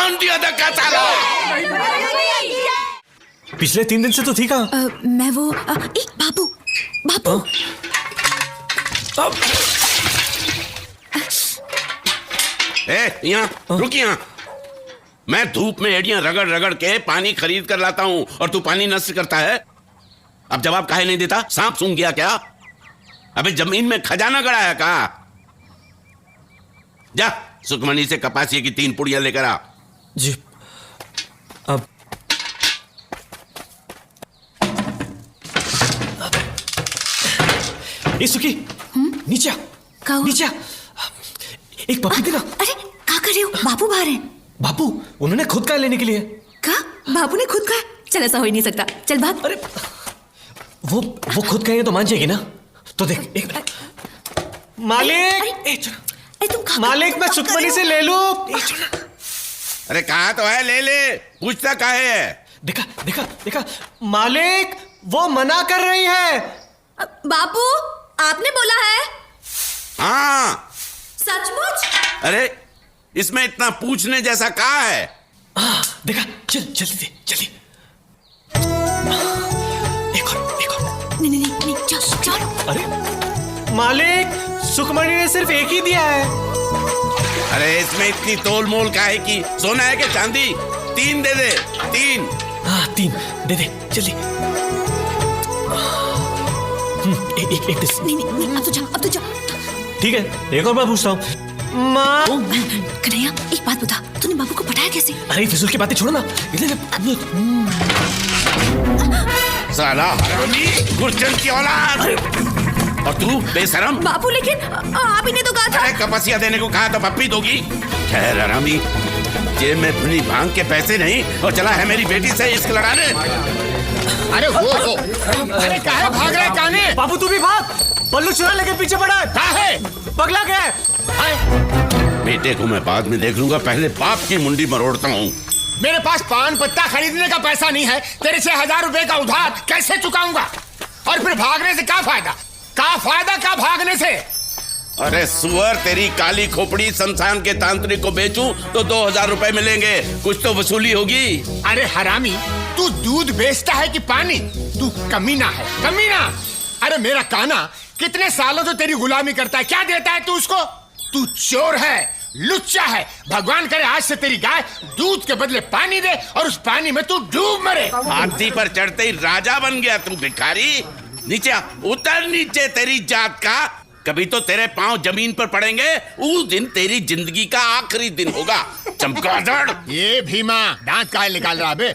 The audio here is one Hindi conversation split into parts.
कौन दिया धक्का साला? पिछले 3 दिन से तो थी कहाँ? मैं वो बाबू बाबू यहाँ रुक यहाँ। मैं धूप में एड़ियां रगड़ रगड़ के पानी खरीद कर लाता हूँ और तू पानी नष्ट करता है। अब जवाब काहे नहीं देता? सांप सूंघ गया क्या? अबे जमीन में खजाना गड़ा है कहा? जा सुखमनी से कपासिया की 3 पुड़ियां लेकर आ। जी। अब ए सुखी, नीचे आ, नीचे आ। एक पपी देना। अरे क्या कर रहे हो? बाबू बाहर हैं। बापू उन्होंने खुद का लेने के लिए। क्या? बाबू ने खुद का? चल ऐसा हो ही नहीं सकता, चल भाग। अरे वो खुद कहेंगे तो मान जाएगी ना? तो देख एक मिनट। मालिक, तुम मालिक मैं सुखमनी से ले लूं? अरे कहा तो है ले ले, पूछता काहे है? देखा देखा देखा, मालिक वो मना कर रही है। बाबू आपने बोला है? हाँ। सचमुच? अरे इसमें इतना पूछने जैसा कहा है? देखा, चल जल्दी जल्दी। एक और। नहीं चल। अरे मालिक सुखमणी ने सिर्फ एक ही दिया है। अरे इसमें इतनी तोल मोल काहे की? सोना है कि चांदी? 3 दे दे, 3। हाँ 3 दे दे जल्दी। एक नहीं अब तो जा। ठीक है, एक और बार पूछता हूँ। माँ कन्हैया एक बात बता, तूने बाबू को पटाया कैसे? अरे फिजूल की बातें छोड़ो ना। साला हरामी, गुर्जन की औलाद। और तू बेशरम। बाबू लेकिन आप ही ने तो कहा था। अरे कपसिया देने को कहा तो पप्पी दोगी? खैर हरामी, जेब में अपनी भांग के पैसे नहीं और चला है मेरी बेटी से इश्क लड़ाने। अरे वो अरे काहे भाग रहे काने? बाबू तू भी भाग, बल्लू चुरा लेके पीछे पड़ा है। काहे? पगला गया है। बेटे को मैं बाद में देख लूंगा, पहले बाप की मुंडी मरोड़ता हूँ। मेरे पास पान पत्ता खरीदने का पैसा नहीं है, तेरे से 1000 रुपए का उधार कैसे चुकाऊंगा? और फिर भागने से क्या फायदा? क्या भागने से? अरे सुअर, तेरी काली खोपड़ी शमशान के तांत्रिक को बेचूं तो 2000 रुपए मिलेंगे, कुछ तो वसूली होगी। अरे हरामी, तू दूध बेचता है कि पानी? तू कमीना है, कमीना। अरे मेरा काना कितने सालों से तेरी गुलामी करता है, क्या देता है तू उसको? तू चोर है, लुच्चा है। भगवान करे आज से तेरी गाय दूध के बदले पानी दे और उस पानी में तू डूब मरे। हाथी पर चढ़ते ही राजा बन गया तू भिखारी। नीचे आ, उतर नीचे, तेरी जात का। कभी तो तेरे पांव जमीन पर पड़ेंगे, उस दिन तेरी जिंदगी का आखिरी दिन होगा। चमगादड़। ये भीमा दांत काहे निकाल रहा बे?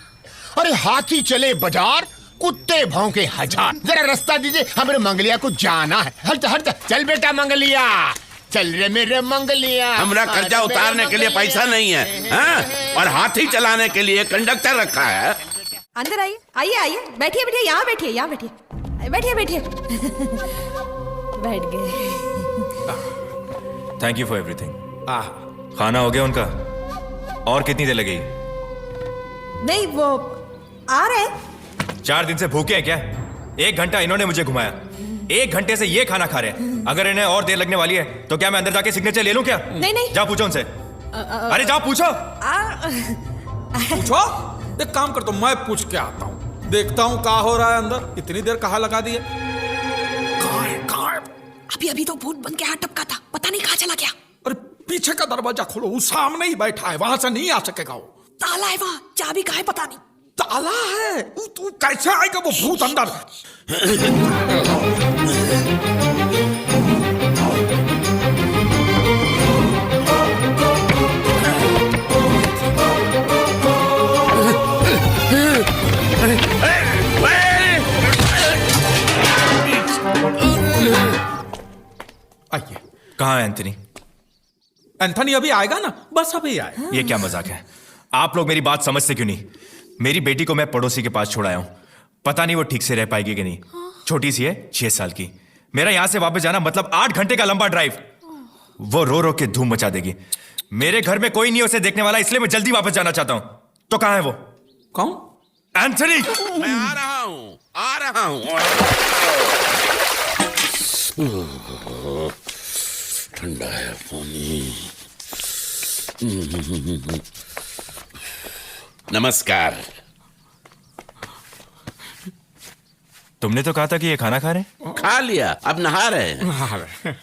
अरे हाथी चले बाजार, कुत्ते भौंके 1000। जरा रास्ता दीजिए, हमारे मंगलिया को जाना है। हट चल बेटा मंगलिया, चल रे मेरे मंगलिया। हमरा कर्जा उतारने के लिए पैसा नहीं है, हाँ? और हाथी चलाने के लिए कंडक्टर रखा है। अंदर आइए, बैठिए, यहाँ बैठिए। बैठ गए। Thank you for everything. खाना हो गया उनका? और कितनी देर लगेगी? नहीं वो आ रहे हैं। 4 दिन से भूखे हैं क्या? 1 घंटा इन्होंने मुझे घुमाया, 1 घंटे से ये खाना खा रहे हैं। अगर इन्हें और देर लगने वाली है तो क्या मैं अंदर जाके सिग्नेचर ले लूं क्या? नहीं। जा पूछो उनसे। अरे जा पूछो। पूछो। देख काम कर, तो मैं पूछ के आता हूँ, देखता हूँ क्या हो रहा है अंदर। इतनी देर कहाँ लगा दी है? अभी तो भूत बन के हाथ टपका था, पता नहीं कहाँ चला गया। अरे पीछे का दरवाजा खोलो, वो सामने ही बैठा है, वहां से नहीं आ सकेगा वो। ताला है वहाँ, चाबी कहाँ है पता नहीं। ताला है? तू कैसे आएगा वो भूत अंदर? आइए। कहाँ है एंथनी? एंथनी अभी आएगा ना, बस अभी आएगा। ये क्या मजाक है? आप लोग मेरी बात समझते क्यों नहीं? मेरी बेटी को मैं पड़ोसी के पास छोड़ आया हूं, पता नहीं वो ठीक से रह पाएगी कि नहीं। छोटी सी है, 6 साल की। मेरा यहां से वापस जाना मतलब 8 घंटे का लंबा ड्राइव। वो रो रो के धूम मचा देगी। मेरे घर में कोई नहीं उसे देखने वाला, इसलिए मैं जल्दी वापस जाना चाहता हूं। तो कहां है वो? कौन? एंथनी। मैं आ रहा हूं। ठंडा है पानी। नमस्कार। तुमने तो कहा था कि ये खाना खा रहे हैं। खा लिया, अब नहा रहे हैं।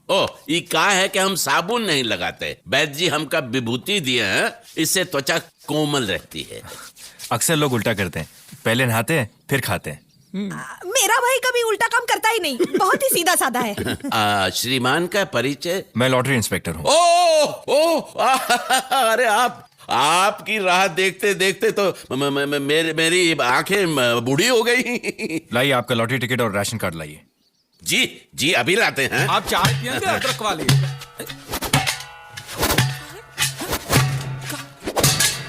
ओ, ये कहा है कि हम साबुन नहीं लगाते। वैद्य जी हमका विभूति दिए हैं, इससे त्वचा कोमल रहती है। अक्सर लोग उल्टा करते हैं, पहले नहाते हैं फिर खाते हैं। मेरा भाई कभी उल्टा काम करता ही नहीं, बहुत ही सीधा साधा है। श्रीमान का परिचय? मैं लॉटरी इंस्पेक्टर हूँ। अरे आपकी राह देखते देखते तो मेरी आंखें बूढ़ी हो गई। लाइए आपका लॉटरी टिकट और राशन कार्ड लाइए। जी जी, अभी लाते हैं। आप चाय पियेंगे अदरक वाली?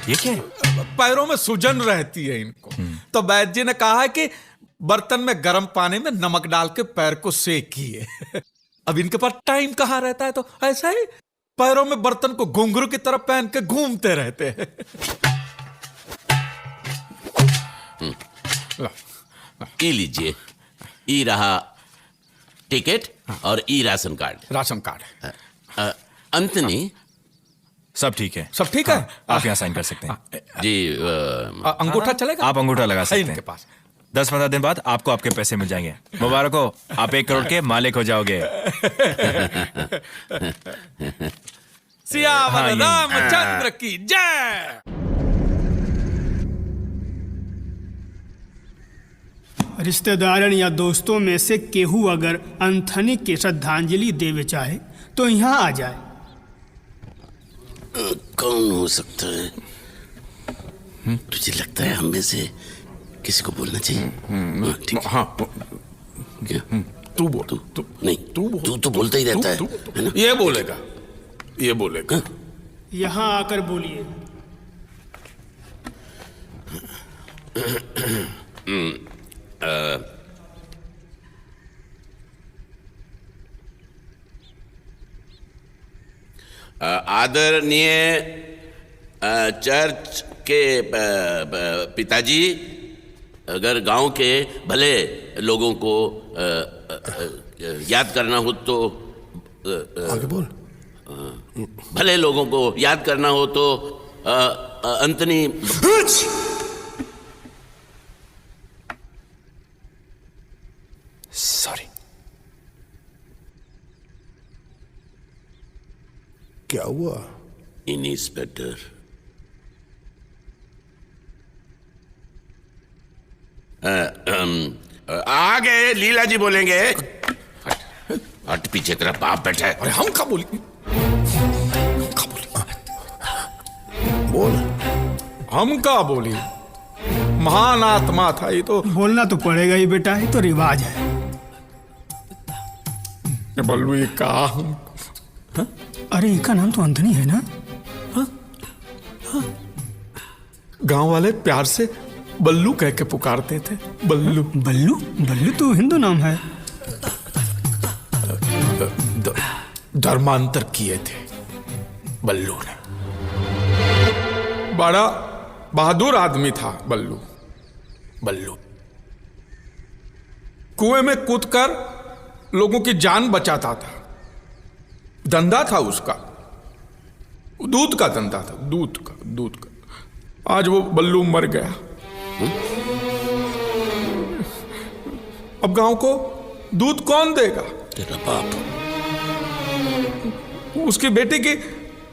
ये क्या है? पैरों में सूजन रहती है इनको, तो वैद्य जी ने कहा है कि बर्तन में गर्म पानी में नमक डाल के पैर को सेकिए। अब इनके पास टाइम कहाँ रहता है, तो ऐसा ही पैरों में बर्तन को घुंघरू की तरफ पहन के घूमते रहते हैं। ये लीजिए, ई रहा टिकट और ई राशन कार्ड। Ration card. अंतनी, सब ठीक है। सब ठीक है। आप यहाँ साइन कर सकते हैं। जी अंगूठा चलेगा? आप अंगूठा लगा सकते इनके हैं। पास 10-15 दिन बाद आपको आपके पैसे मिल जाएंगे। मुबारक हो, आप 1 करोड़ के मालिक हो जाओगे। सियावर हाँ, रामचंद्र की जय। रिश्तेदारन या दोस्तों में से केहू अगर अंथनी के श्रद्धांजलि देवे चाहे तो यहाँ आ जाए। कौन हो सकता है? तुझे लगता है हम में से किसी को बोलना चाहिए? ठीक है। हाँ, क्या? तू बोल। तू नहीं, तू तो बोलता ही रहता है ना? ये बोलेगा, ये बोलेगा। यहाँ आकर बोलिए। आदरणीय चर्च के पिताजी, अगर गांव के भले लोगों को याद करना हो तो आगे बोल। भले लोगों को याद करना हो तो अंतनी। सॉरी। क्या हुआ? इंस्पेक्टर, आगे लीला जी बोलेंगे। हट पीछे, तेरा बाप बैठा है। अरे हम क्या बोली? बोल। हम क्या बोली? महान आत्मा था ये तो। बोलना तो पड़ेगा ही बेटा, ये तो रिवाज है। बल्लू ये कहा। अरे इनका नाम तो अंथनी है ना? गांव वाले प्यार से बल्लू कह के पुकारते थे। बल्लू। बल्लू? बल्लू तो हिंदू नाम है। धर्मांतर किए थे बल्लू ने। बड़ा बहादुर आदमी था बल्लू। बल्लू कुएं में कूदकर लोगों की जान बचाता था। धंधा था उसका, दूध का धंधा था। दूध का। आज वो बल्लू मर गया। अब गांव को दूध कौन देगा? तेरा बाप। उसकी बेटी की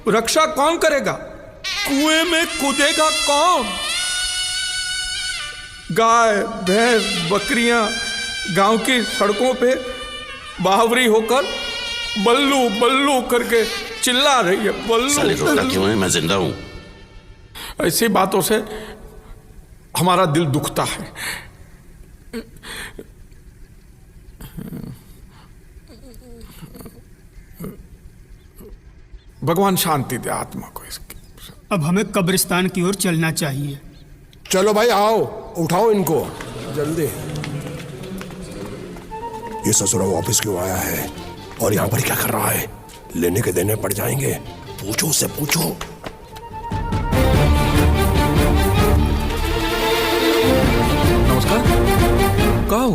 रक्षा कौन करेगा? कुएं में कूदेगा कौन? गाय, भैंस, बकरियां गांव की सड़कों पे बावरी होकर बल्लू बल्लू करके चिल्ला रही है। साले रोता बल्लू। क्यों है? मैं जिंदा हूं। ऐसी बातों से हमारा दिल दुखता है। भगवान शांति दे आत्मा को इसकी। अब हमें कब्रिस्तान की ओर चलना चाहिए। चलो भाई आओ, उठाओ इनको जल्दी। ये ससुरा वापस क्यों आया है और यहाँ पर क्या कर रहा है? लेने के देने पड़ जाएंगे। पूछो उससे, पूछो।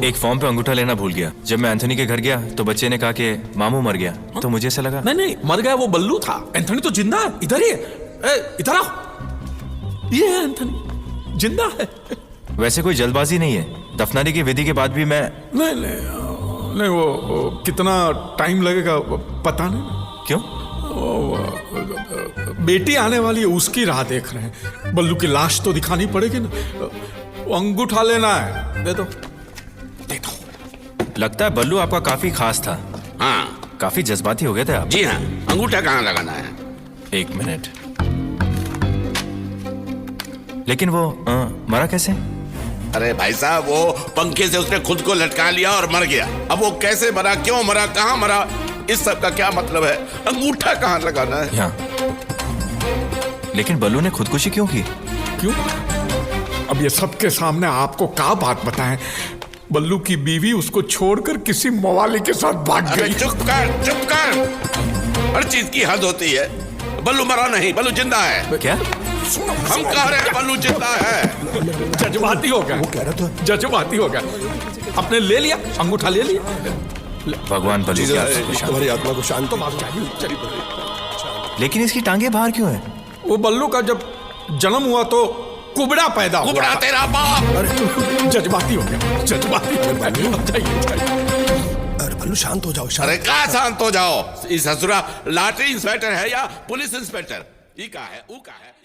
एक फॉर्म पे अंगूठा लेना भूल गया। जब मैं एंथनी के घर गया तो बच्चे ने कहा कि मामू मर गया। तो मुझे ऐसा लगा नहीं, मर गया वो बल्लू था। एंथनी तो जिंदा है। इधर ही है। इधर आओ। ये है एंथनी, जिंदा है। वैसे कोई जल्दबाजी नहीं है, दफनाने की विधि के बाद भी मैं। नहीं वो कितना टाइम लगेगा पता नहीं। क्यों? बेटी आने वाली है, उसकी राह देख रहे हैं। बल्लू की लाश तो दिखानी पड़ेगी ना। वो अंगूठा लेना है, दे दो दे दो। लगता है बल्लू आपका काफी खास था। हाँ काफी जज्बाती हो गए थे आप। जी हाँ, अंगूठा कहाँ लगाना है? एक मिनट। लेकिन वो मरा कैसे? अरे भाई साहब, वो पंखे से उसने खुद को लटका लिया और मर गया। अब वो कैसे मरा, क्यों मरा, कहाँ मरा, इस सब का क्या मतलब है? अंगूठा कहाँ लगाना है? यहाँ। लेकिन बल्लू ने खुदकुशी क्यों की? क्यों? अब ये सबके सामने आपको क्या बात बताएं? बल्लू की बीवी उसको छोड़कर किसी मवाली के साथ भाग अरे गई। चुप कर, चुप कर। हर चीज की हद होती है। बल्लू मरा नहीं, बल्लू जिंदा है। क्या? हम कह रहे हैं बल्लू जिंदा है। जज्बाती हो गया, वो कह रहा था जज्बाती हो गया। आपने ले लिया, अंगूठा ले लिया। भगवान बल्लू की आत्मा को शांति। तुम्हारी आत्मा को शांत लेकिन इसकी टांगे बाहर क्यों है? वो बल्लू का जब जन्म हुआ तो कुबड़ा पैदा हुआ। कुबड़ा तेरा बाप। जज्बाती हो गया, जज्बाती हो गया। अब जाइए, जाइए। अरे बल्लू शांत हो जाओ, अरे कहा शांत हो जाओ? इस ससुरा लॉटरी इंस्पेक्टर है या पुलिस इंस्पेक्टर? ई का है, ऊ का है।